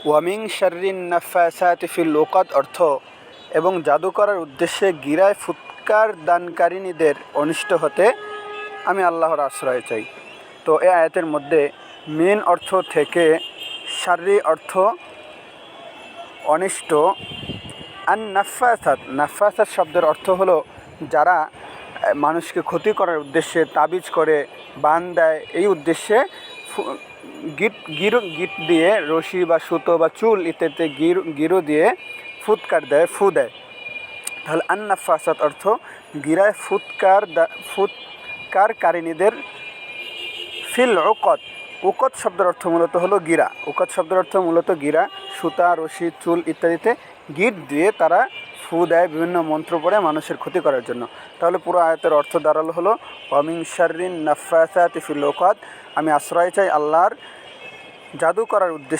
ওয়ামিং শাররিন নাফাসাতি feel উকাদ অর্থ, এবং জাদু করার উদ্দেশ্যে গিরায় ফুৎকার দানকারিনীদের অনিষ্ট হতে আমি আল্লাহর আশ্রয় চাই। তো এই আয়াতের মধ্যে মেন অর্থ থেকে শাররি অর্থ অনিষ্ট, নাফাসাত শব্দের অর্থ হলো যারা মানুষকে ক্ষতি করার উদ্দেশ্যে তাবিজ করে, বান দেয়, এই উদ্দেশ্যে গিট দিয়ে, রশি বা সুতো বা চুল ইত্যাদি গিরো দিয়ে ফুৎকার দেয়, ফু দেয়। তাহলে নাফাসাত অর্থ গিরায় ফুৎকারকারিনীদের ফিল উকদ। উকদ শব্দের অর্থ মূলত হলো গিরা। উকদ শব্দের অর্থ মূলত গিরা, সুতা, রশি, চুল ইত্যাদিতে গিট দিয়ে তারা ফু দেয় বিভিন্ন মন্ত্র পড়ে মানুষের ক্ষতি করার জন্য। তাহলে পুরো আয়াতের অর্থ দাঁড়ালো হলো ওয়ামিন শাররিন নাফাসাতি ফিল উকাদ, আমি আশ্রয় চাই আল্লাহর জাদু করার উদ্দেশ্যে